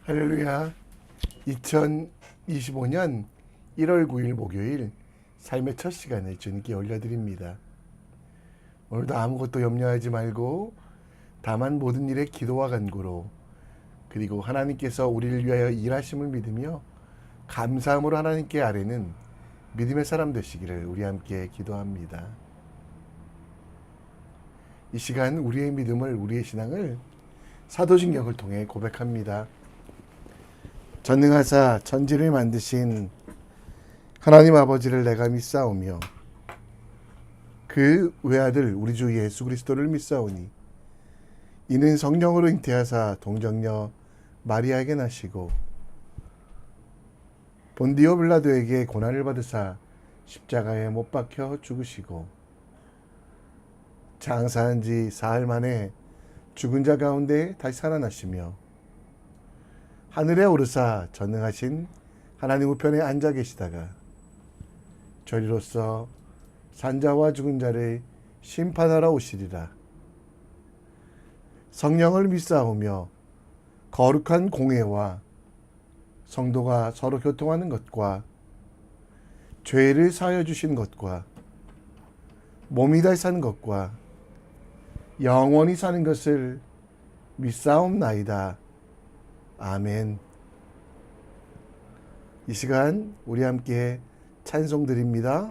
할렐루야. 2025년 1월 9일 목요일 삶의 첫 시간을 주님께 올려드립니다. 오늘도 아무것도 염려하지 말고 다만 모든 일에 기도와 간구로, 그리고 하나님께서 우리를 위하여 일하심을 믿으며 감사함으로 하나님께 아뢰는 믿음의 사람 되시기를 우리 함께 기도합니다. 이 시간 우리의 믿음을, 우리의 신앙을 사도신경을 통해 고백합니다. 전능하사 천지를 만드신 하나님 아버지를 내가 믿사오며 그 외아들 우리 주 예수 그리스도를 믿사오니 이는 성령으로 잉태하사 동정녀 마리아에게 나시고 본디오 빌라도에게 고난을 받으사 십자가에 못 박혀 죽으시고 장사한 지 사흘 만에 죽은 자 가운데 다시 살아나시며 하늘에 오르사 전능하신 하나님 우편에 앉아 계시다가 저리로서 산자와 죽은 자를 심판하러 오시리라. 성령을 믿사오며 거룩한 공회와 성도가 서로 교통하는 것과 죄를 사하여 주시는 것과 몸이 다시 사는 것과 영원히 사는 것을 믿사옵나이다. 아멘. 이 시간 우리 함께 찬송 드립니다.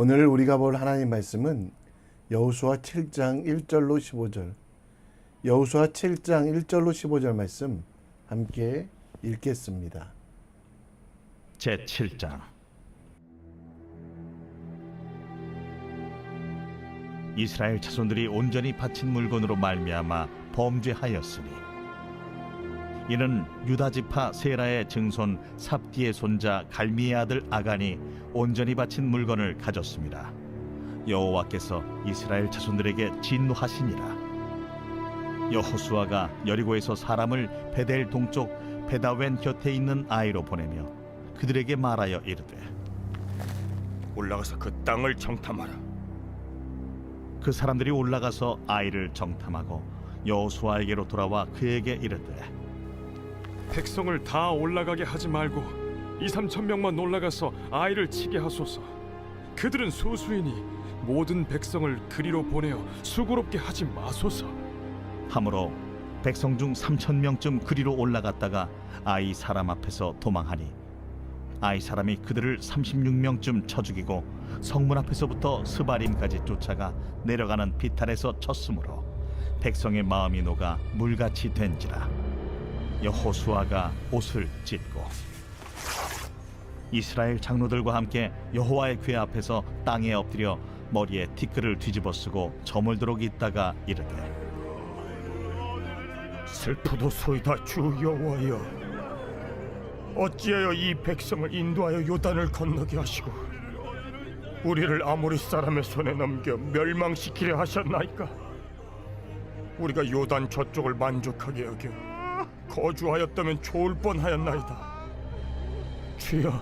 오늘 우리가 볼 하나님 말씀은 여호수아 7장 1절로 15절. 여호수아 7장 1절로 15절 말씀 함께 읽겠습니다. 제7장. 이스라엘 자손들이 온전히 바친 물건으로 말미암아 범죄하였으니 이는 유다 지파 세라의 증손 삽디의 손자 갈미의 아들 아간이 온전히 바친 물건을 가졌습니다. 여호와께서 이스라엘 자손들에게 진노하시니라. 여호수아가 여리고에서 사람을 베델 동쪽 베다웬 곁에 있는 아이로 보내며 그들에게 말하여 이르되 올라가서 그 땅을 정탐하라. 그 사람들이 올라가서 아이를 정탐하고 여호수아에게로 돌아와 그에게 이르되 백성을 다 올라가게 하지 말고 2-3천 명만 올라가서 아이를 치게 하소서. 그들은 소수이니 모든 백성을 그리로 보내어 수고롭게 하지 마소서. 함으로 백성 중 3,000명쯤 그리로 올라갔다가 아이 사람 앞에서 도망하니 아이 사람이 그들을 36명쯤 쳐 죽이고 성문 앞에서부터 스바림까지 쫓아가 내려가는 비탈에서 쳤으므로 백성의 마음이 녹아 물같이 된지라. 여호수아가 옷을 찢고 이스라엘 장로들과 함께 여호와의 궤 앞에서 땅에 엎드려 머리에 티끌을 뒤집어 쓰고 저물도록 있다가 이르되 슬프도소이다 주 여호와여, 어찌하여 이 백성을 인도하여 요단을 건너게 하시고 우리를 아모리 사람의 손에 넘겨 멸망시키려 하셨나이까? 우리가 요단 저쪽을 만족하게 여겨 거주하였다면 좋을 뻔하였나이다. 주여,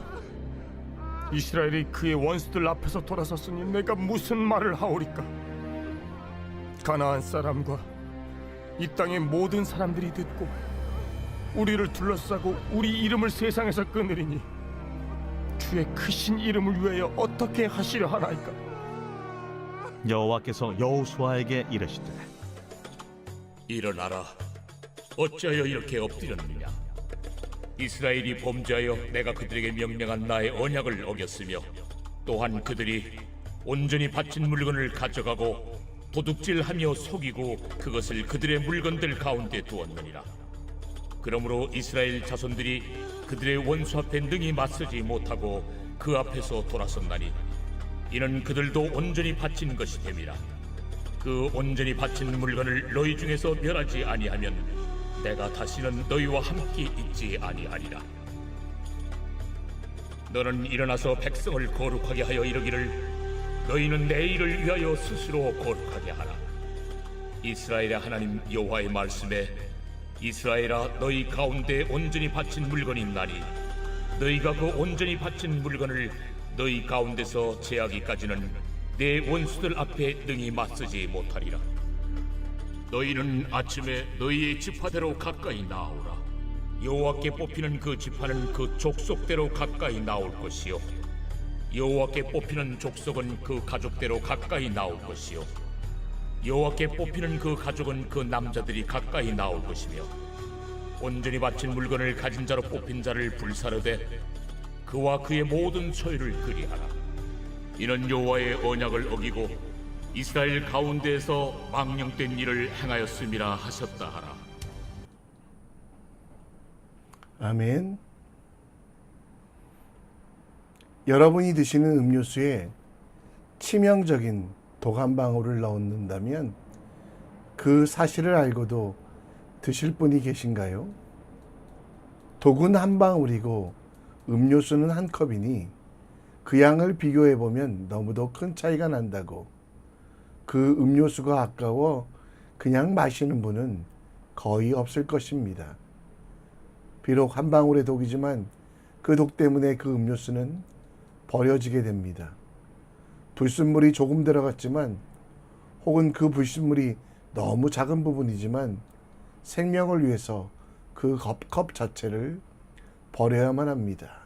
이스라엘이 그의 원수들 앞에서 돌아섰으니 내가 무슨 말을 하오리까? 가나안 사람과 이 땅의 모든 사람들이 듣고 우리를 둘러싸고 우리 이름을 세상에서 끊으리니 주의 크신 이름을 위하여 어떻게 하시려 하나이까? 여호와께서 여호수아에게 이르시되 일어나라. 어찌하여 이렇게 엎드렸느냐? 이스라엘이 범죄하여 내가 그들에게 명령한 나의 언약을 어겼으며 또한 그들이 온전히 바친 물건을 가져가고 도둑질하며 속이고 그것을 그들의 물건들 가운데 두었느니라. 그러므로 이스라엘 자손들이 그들의 원수 앞에 능히 맞서지 못하고 그 앞에서 돌아섰나니 이는 그들도 온전히 바친 것이 됨이라. 그 온전히 바친 물건을 너희 중에서 멸하지 아니하면 내가 다시는 너희와 함께 있지 아니하리라. 너는 일어나서 백성을 거룩하게 하여 이르기를 너희는 내 일을 위하여 스스로 거룩하게 하라. 이스라엘의 하나님 여호와의 말씀에 이스라엘아, 너희 가운데 온전히 바친 물건이 있나니 너희가 그 온전히 바친 물건을 너희 가운데서 제하기까지는 내 원수들 앞에 능히 맞서지 못하리라. 너희는 아침에 너희의 지파대로 가까이 나오라. 여호와께 뽑히는 그 지파는 그 족속대로 가까이 나올 것이요 여호와께 뽑히는 족속은 그 가족대로 가까이 나올 것이요 여호와께 뽑히는 그 가족은 그 남자들이 가까이 나올 것이며 온전히 바친 물건을 가진 자로 뽑힌 자를 불사르되 그와 그의 모든 소유를 그리하라. 이는 여호와의 언약을 어기고 이스라엘 가운데에서 망령된 일을 행하였음이라 하셨다 하라. 아멘. 여러분이 드시는 음료수에 치명적인 독 한 방울을 넣는다면 그 사실을 알고도 드실 분이 계신가요? 독은 한 방울이고 음료수는 한 컵이니 그 양을 비교해 보면 너무도 큰 차이가 난다고. 그 음료수가 아까워 그냥 마시는 분은 거의 없을 것입니다. 비록 한 방울의 독이지만 그 독 때문에 그 음료수는 버려지게 됩니다. 불순물이 조금 들어갔지만 혹은 그 불순물이 너무 작은 부분이지만 생명을 위해서 그 컵 자체를 버려야만 합니다.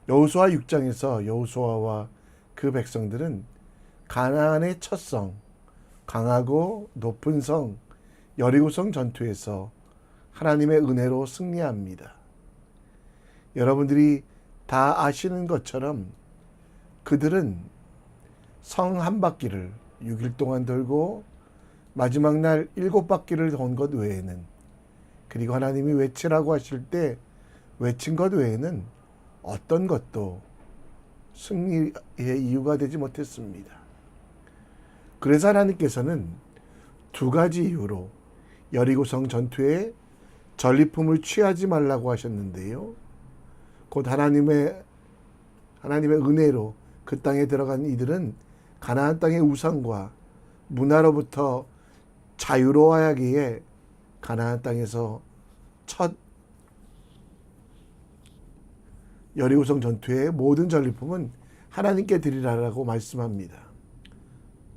여호수아 6장에서 여호수아와 그 백성들은 가나안의 첫 성, 강하고 높은 성 여리고성 전투에서 하나님의 은혜로 승리합니다. 여러분들이 다 아시는 것처럼 그들은 성 한 바퀴를 6일 동안 돌고 마지막 날 7바퀴를 돈 것 외에는, 그리고 하나님이 외치라고 하실 때 외친 것 외에는 어떤 것도 승리의 이유가 되지 못했습니다. 그래서 하나님께서는 두 가지 이유로 여리고성 전투에 전리품을 취하지 말라고 하셨는데요. 곧 하나님의 은혜로 그 땅에 들어간 이들은 가나안 땅의 우상과 문화로부터 자유로워야기에 가나안 땅에서 첫 여리고성 전투의 모든 전리품은 하나님께 드리라라고 말씀합니다.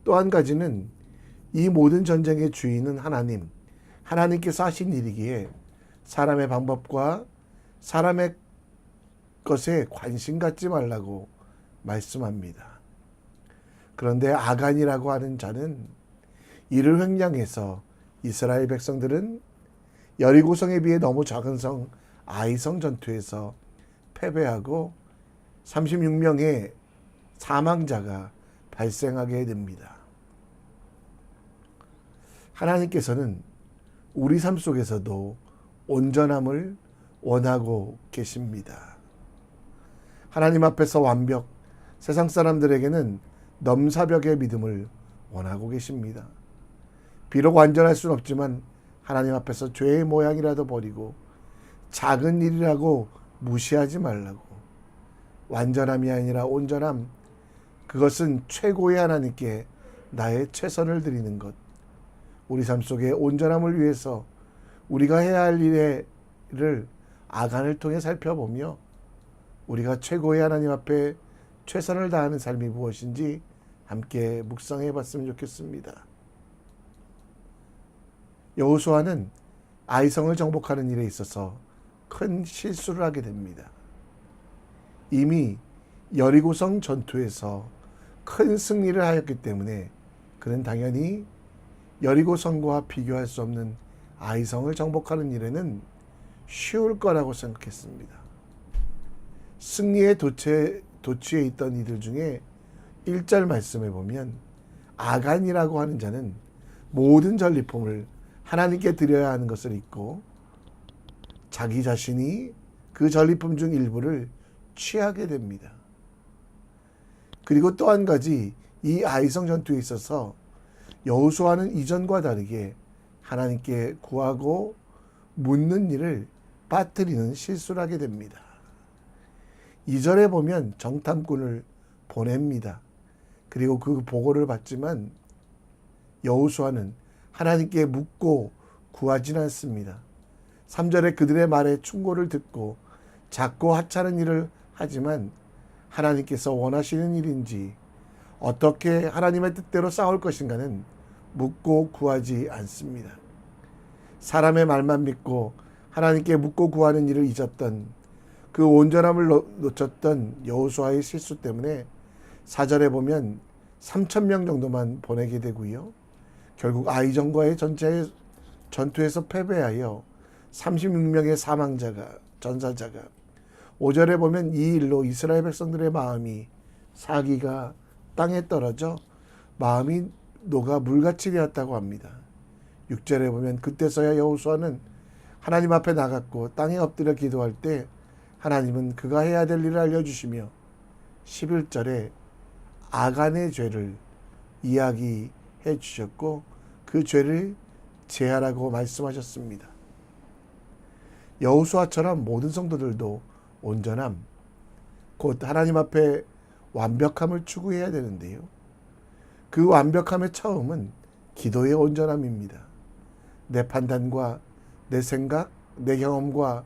또 한 가지는 이 모든 전쟁의 주인은 하나님께서 하신 일이기에 사람의 방법과 사람의 것에 관심 갖지 말라고 말씀합니다. 그런데 아간이라고 하는 자는 이를 횡령해서 이스라엘 백성들은 여리고성에 비해 너무 작은 성 아이성 전투에서 패배하고 36명의 사망자가 발생하게 됩니다. 하나님께서는 우리 삶 속에서도 온전함을 원하고 계십니다. 하나님 앞에서 완벽, 세상 사람들에게는 넘사벽의 믿음을 원하고 계십니다. 비록 완전할 수는 없지만 하나님 앞에서 죄의 모양이라도 버리고 작은 일이라고 무시하지 말라고. 완전함이 아니라 온전함, 그것은 최고의 하나님께 나의 최선을 드리는 것. 우리 삶 속에 온전함을 위해서 우리가 해야 할 일을 아간을 통해 살펴보며 우리가 최고의 하나님 앞에 최선을 다하는 삶이 무엇인지 함께 묵상해 봤으면 좋겠습니다. 여호수아는 아이성을 정복하는 일에 있어서 큰 실수를 하게 됩니다. 이미 여리고성 전투에서 큰 승리를 하였기 때문에 그는 당연히 여리고성과 비교할 수 없는 아이성을 정복하는 일에는 쉬울 거라고 생각했습니다. 승리의 도취에 있던 이들 중에 1절 말씀에 보면 아간이라고 하는 자는 모든 전리품을 하나님께 드려야 하는 것을 잊고 자기 자신이 그 전리품 중 일부를 취하게 됩니다. 그리고 또 한 가지, 이 아이성 전투에 있어서 여호수아는 이전과 다르게 하나님께 구하고 묻는 일을 빠뜨리는 실수를 하게 됩니다. 2절에 보면 정탐꾼을 보냅니다. 그리고 그 보고를 받지만 여호수아는 하나님께 묻고 구하지는 않습니다. 3절에 그들의 말에 충고를 듣고 작고 하찮은 일을 하지만 하나님께서 원하시는 일인지 어떻게 하나님의 뜻대로 싸울 것인가는 묻고 구하지 않습니다. 사람의 말만 믿고 하나님께 묻고 구하는 일을 잊었던, 그 온전함을 놓쳤던 여호수아의 실수 때문에 4절에 보면 3,000명 정도만 보내게 되고요. 결국 아이정과의 전투에서 패배하여 36명의 전사자가 5절에 보면 이 일로 이스라엘 백성들의 마음이 사기가 땅에 떨어져 마음이 녹아 물같이 되었다고 합니다. 6절에 보면 그때서야 여호수아는 하나님 앞에 나갔고 땅에 엎드려 기도할 때 하나님은 그가 해야 될 일을 알려주시며 11절에 아간의 죄를 이야기해 주셨고 그 죄를 제하라고 말씀하셨습니다. 여호수아처럼 모든 성도들도 온전함, 곧 하나님 앞에 완벽함을 추구해야 되는데요. 그 완벽함의 처음은 기도의 온전함입니다. 내 판단과 내 생각, 내 경험과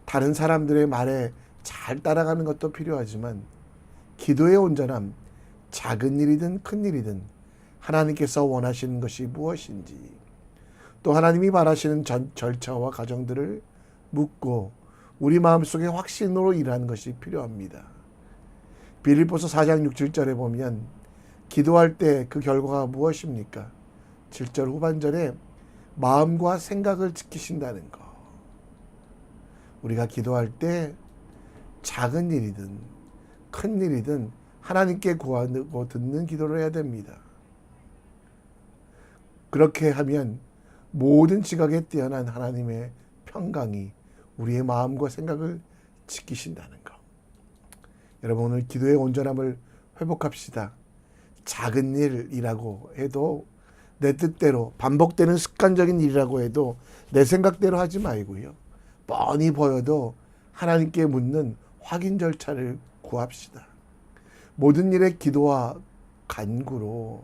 다른 사람들의 말에 잘 따라가는 것도 필요하지만 기도의 온전함, 작은 일이든 큰 일이든 하나님께서 원하시는 것이 무엇인지, 또 하나님이 바라시는 절차와 과정들을 묻고 우리 마음속에 확신으로 일하는 것이 필요합니다. 빌립보서 4장 6, 7절에 보면 기도할 때 그 결과가 무엇입니까? 7절 후반절에 마음과 생각을 지키신다는 것. 우리가 기도할 때 작은 일이든 큰 일이든 하나님께 구하고 듣는 기도를 해야 됩니다. 그렇게 하면 모든 지각에 뛰어난 하나님의 평강이 우리의 마음과 생각을 지키신다는 것. 여러분, 오늘 기도의 온전함을 회복합시다. 작은 일이라고 해도 내 뜻대로, 반복되는 습관적인 일이라고 해도 내 생각대로 하지 말고요. 뻔히 보여도 하나님께 묻는 확인 절차를 구합시다. 모든 일에 기도와 간구로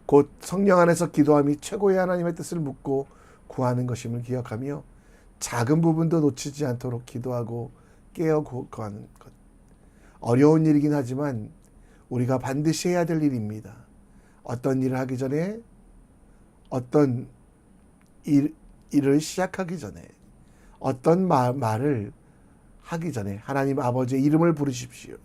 곧 성령 안에서 기도함이 최고의 하나님의 뜻을 묻고 구하는 것임을 기억하며 작은 부분도 놓치지 않도록 기도하고 깨어 구하는 것. 어려운 일이긴 하지만 우리가 반드시 해야 될 일입니다. 어떤 일을 하기 전에, 어떤 일을 시작하기 전에, 어떤 말을 하기 전에 하나님 아버지의 이름을 부르십시오.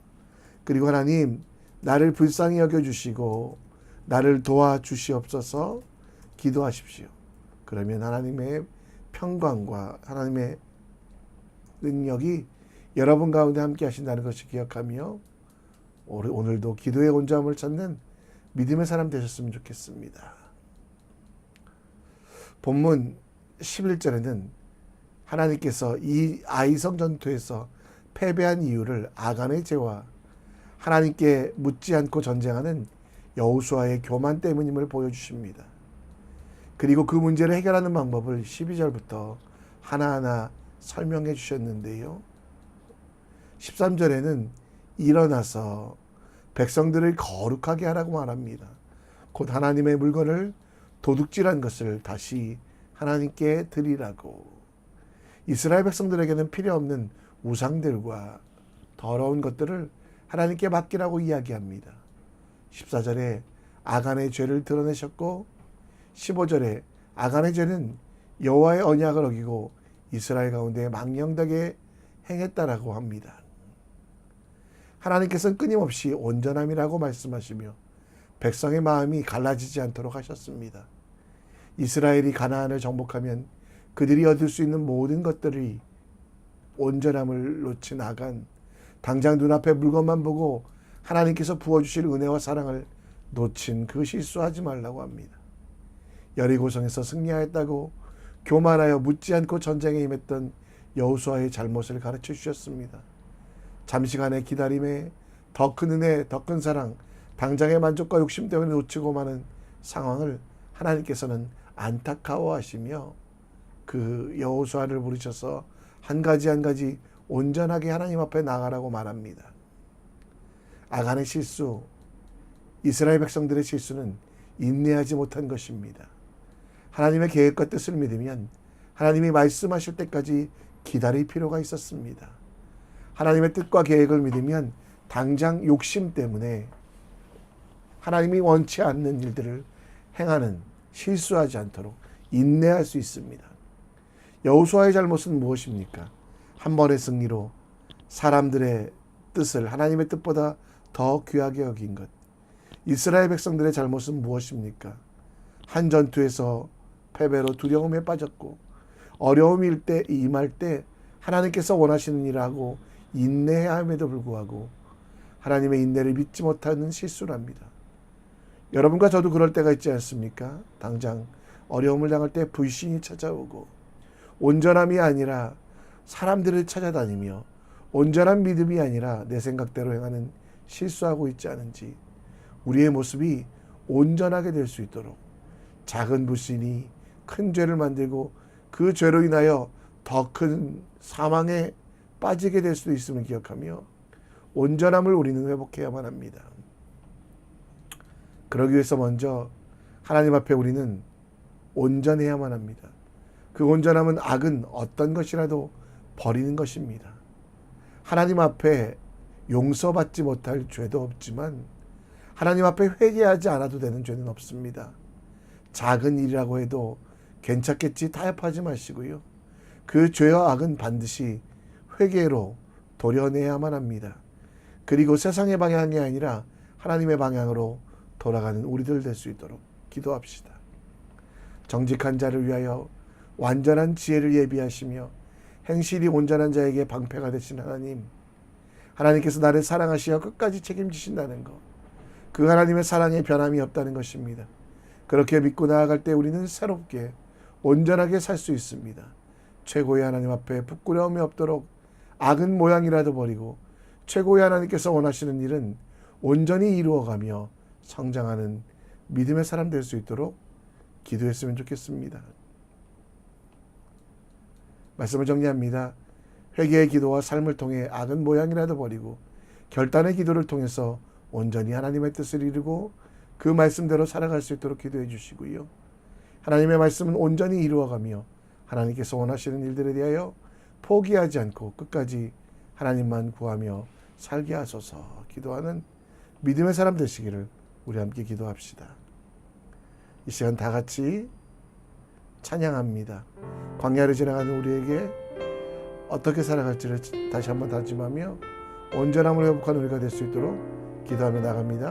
그리고 하나님, 나를 불쌍히 여겨주시고 나를 도와주시옵소서 기도하십시오. 그러면 하나님의 평강과 하나님의 능력이 여러분 가운데 함께 하신다는 것을 기억하며 오늘도 기도의 온전함을 찾는 믿음의 사람 되셨으면 좋겠습니다. 본문 11절에는 하나님께서 이 아이성 전투에서 패배한 이유를 아간의 죄와 하나님께 묻지 않고 전쟁하는 여호수아의 교만 때문임을 보여주십니다. 그리고 그 문제를 해결하는 방법을 12절부터 하나하나 설명해 주셨는데요. 13절에는 일어나서 백성들을 거룩하게 하라고 말합니다. 곧 하나님의 물건을 도둑질한 것을 다시 하나님께 드리라고. 이스라엘 백성들에게는 필요 없는 우상들과 더러운 것들을 하나님께 맡기라고 이야기합니다. 14절에 아간의 죄를 드러내셨고 15절에 아간의 죄는 여호와의 언약을 어기고 이스라엘 가운데 망령되게 행했다라고 합니다. 하나님께서는 끊임없이 온전함이라고 말씀하시며 백성의 마음이 갈라지지 않도록 하셨습니다. 이스라엘이 가나안을 정복하면 그들이 얻을 수 있는 모든 것들이 온전함을 놓친 아간, 당장 눈앞에 물건만 보고 하나님께서 부어주실 은혜와 사랑을 놓친 그 실수하지 말라고 합니다. 여리고성에서 승리하였다고 교만하여 묻지 않고 전쟁에 임했던 여호수아의 잘못을 가르쳐 주셨습니다. 잠시간의 기다림에 더 큰 은혜, 더 큰 사랑, 당장의 만족과 욕심 때문에 놓치고 마는 상황을 하나님께서는 안타까워하시며 그 여호수아를 부르셔서 한 가지 한 가지 온전하게 하나님 앞에 나가라고 말합니다. 아간의 실수, 이스라엘 백성들의 실수는 인내하지 못한 것입니다. 하나님의 계획과 뜻을 믿으면 하나님이 말씀하실 때까지 기다릴 필요가 있었습니다. 하나님의 뜻과 계획을 믿으면 당장 욕심 때문에 하나님이 원치 않는 일들을 행하는, 실수하지 않도록 인내할 수 있습니다. 여호수아의 잘못은 무엇입니까? 한 번의 승리로 사람들의 뜻을 하나님의 뜻보다 더 귀하게 여긴 것. 이스라엘 백성들의 잘못은 무엇입니까? 한 전투에서 패배로 두려움에 빠졌고 어려움일 때 임할 때 하나님께서 원하시는 일을 하고 인내해야 함에도 불구하고 하나님의 인내를 믿지 못하는 실수를 합니다. 여러분과 저도 그럴 때가 있지 않습니까? 당장 어려움을 당할 때 불신이 찾아오고 온전함이 아니라 사람들을 찾아다니며 온전한 믿음이 아니라 내 생각대로 행하는 실수하고 있지 않은지 우리의 모습이 온전하게 될 수 있도록 작은 불신이 큰 죄를 만들고 그 죄로 인하여 더 큰 사망에 빠지게 될 수도 있음을 기억하며 온전함을 우리는 회복해야만 합니다. 그러기 위해서 먼저 하나님 앞에 우리는 온전해야만 합니다. 그 온전함은 악은 어떤 것이라도 버리는 것입니다. 하나님 앞에 용서받지 못할 죄도 없지만 하나님 앞에 회개하지 않아도 되는 죄는 없습니다. 작은 일이라고 해도 괜찮겠지 타협하지 마시고요. 그 죄와 악은 반드시 회개로 도려내야만 합니다. 그리고 세상의 방향이 아니라 하나님의 방향으로 돌아가는 우리들 될 수 있도록 기도합시다. 정직한 자를 위하여 완전한 지혜를 예비하시며 행실이 온전한 자에게 방패가 되신 하나님, 하나님께서 나를 사랑하시어 끝까지 책임지신다는 것, 그 하나님의 사랑에 변함이 없다는 것입니다. 그렇게 믿고 나아갈 때 우리는 새롭게 온전하게 살 수 있습니다. 최고의 하나님 앞에 부끄러움이 없도록 악은 모양이라도 버리고 최고의 하나님께서 원하시는 일은 온전히 이루어가며 성장하는 믿음의 사람 될 수 있도록 기도했으면 좋겠습니다. 말씀을 정리합니다. 회개의 기도와 삶을 통해 악은 모양이라도 버리고 결단의 기도를 통해서 온전히 하나님의 뜻을 이루고 그 말씀대로 살아갈 수 있도록 기도해 주시고요. 하나님의 말씀은 온전히 이루어가며 하나님께서 원하시는 일들에 대하여 포기하지 않고 끝까지 하나님만 구하며 살게 하소서 기도하는 믿음의 사람 되시기를 우리 함께 기도합시다. 이 시간 다 같이 찬양합니다. 광야를 지나가는 우리에게 어떻게 살아갈지를 다시 한번 다짐하며 온전함을 회복하는 우리가 될 수 있도록 기도하며 나갑니다.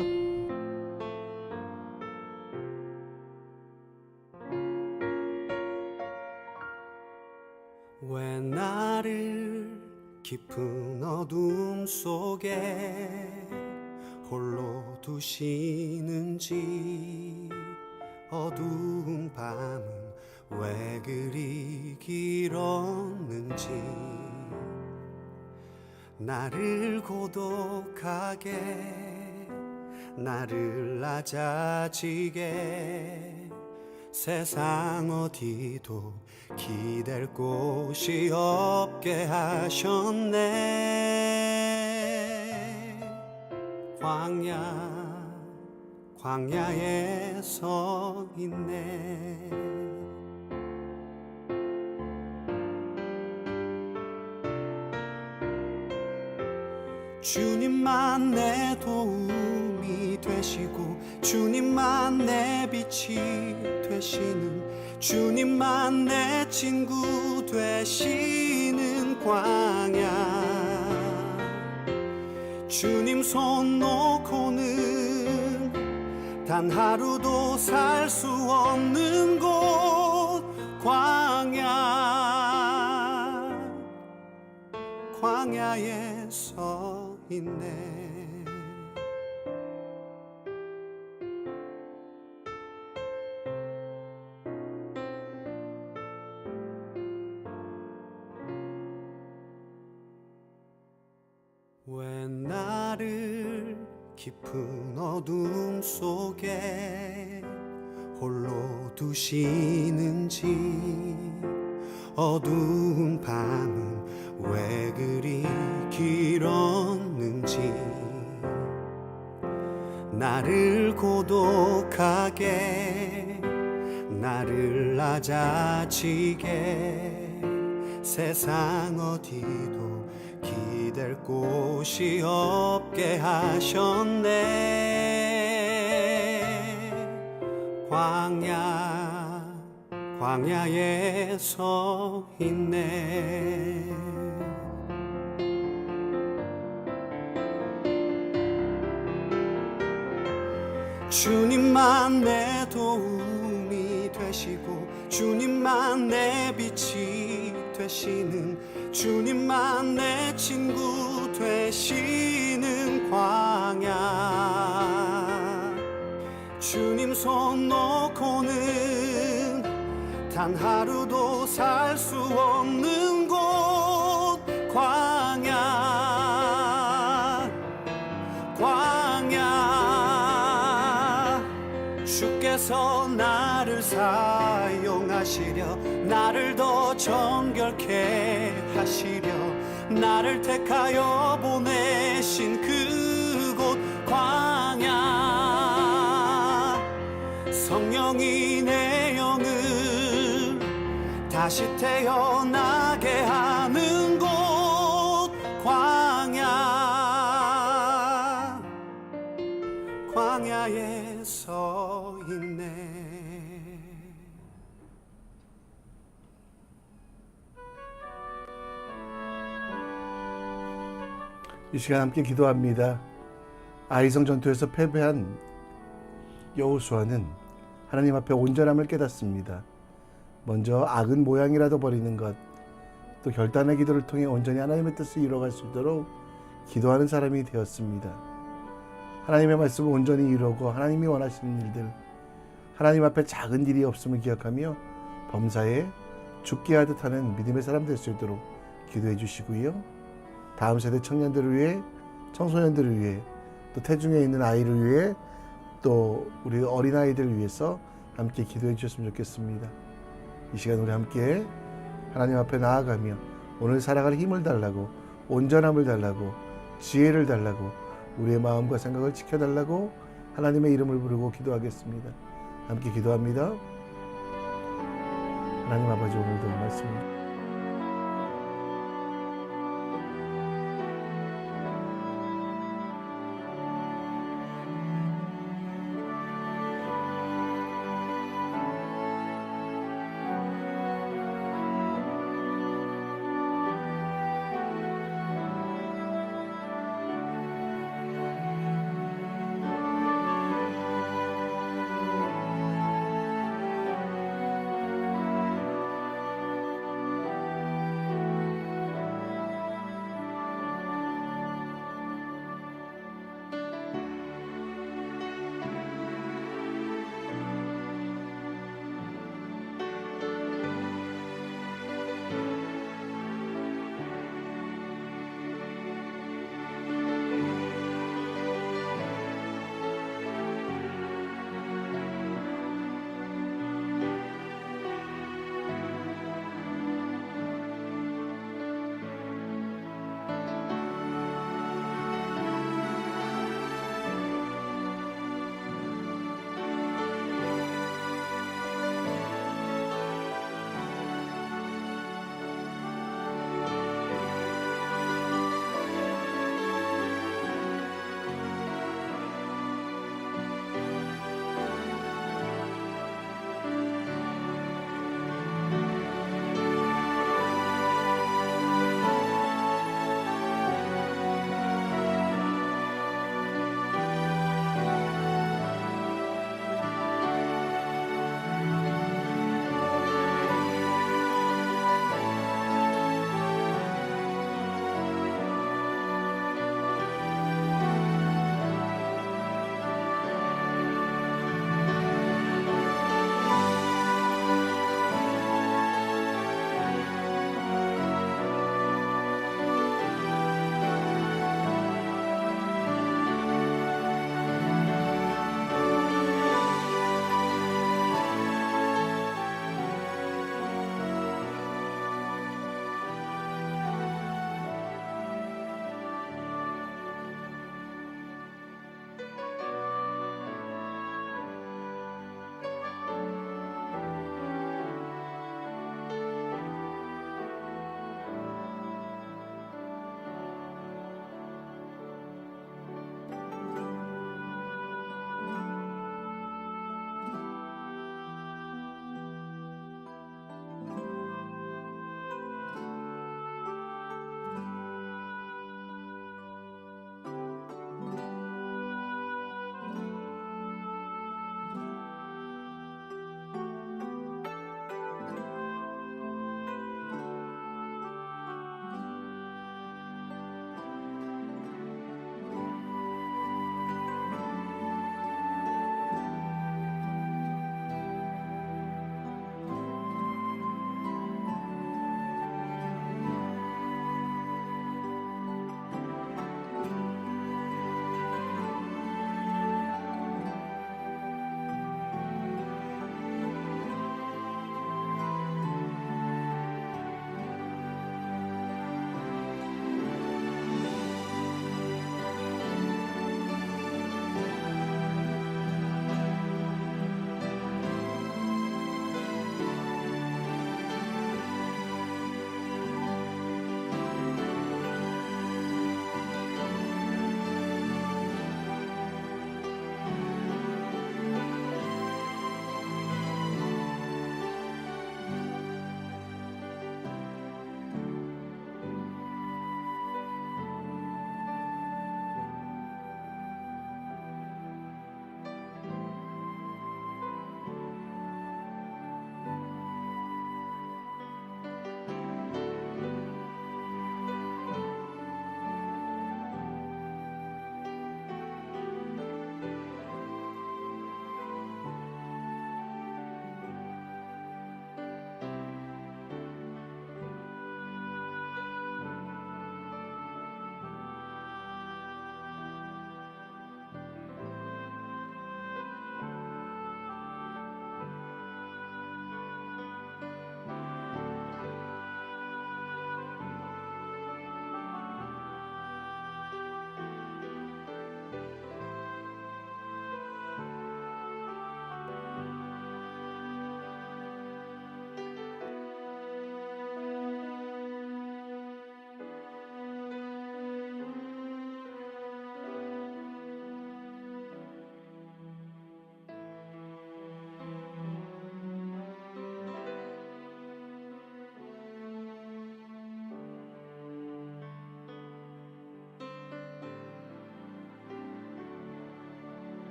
왜 나를 깊은 어둠 속에 홀로 두시는지, 어두운 밤은 왜 그리 길었는지, 나를 고독하게, 나를 낮아지게, 세상 어디도 기댈 곳이 없게 하셨네. 광야에 서 있네. 주님만 내 도움이 되시고 주님만 내 빛이 되시는, 주님만 내 친구 되시는 광야. 주님 손 놓고는 단 하루도 살 수 없는 곳, 광야에 서 있네. 왜 나를 깊은 어둠 속에 홀로 두시는지, 어두운 밤은 왜 그리 길었는지, 나를 고독하게, 나를 낮아지게, 세상 어디도 기댈 곳이 없게 하셨네. 광야에 서 있네. 주님만 내 도움이 되시고 주님만 내 빛이 되시는, 주님만 내 친구 되시는 광야. 주님 손 놓고는 단 하루도 살 수 없는 곳, 광야. 주께서 나를 사용하시려, 나를 더 정결케 하시려, 나를 택하여 보내신 그곳 광야. 성령이 내 영을 다시 태어나게 하는 곳, 광야에 서 있네. 이 시간 함께 기도합니다. 아이성 전투에서 패배한 여호수아는 하나님 앞에 온전함을 깨닫습니다. 먼저 악은 모양이라도 버리는 것, 또 결단의 기도를 통해 온전히 하나님의 뜻을 이루어갈 수 있도록 기도하는 사람이 되었습니다. 하나님의 말씀을 온전히 이루고 하나님이 원하시는 일들, 하나님 앞에 작은 일이 없음을 기억하며 범사에 죽게 하듯 하는 믿음의 사람 될 수 있도록 기도해 주시고요. 다음 세대 청년들을 위해, 청소년들을 위해, 또 태중에 있는 아이를 위해, 또 우리 어린아이들을 위해서 함께 기도해 주셨으면 좋겠습니다. 이 시간 우리 함께 하나님 앞에 나아가며 오늘 살아갈 힘을 달라고, 온전함을 달라고, 지혜를 달라고, 우리의 마음과 생각을 지켜달라고 하나님의 이름을 부르고 기도하겠습니다. 함께 기도합니다. 하나님 아버지, 오늘도 말씀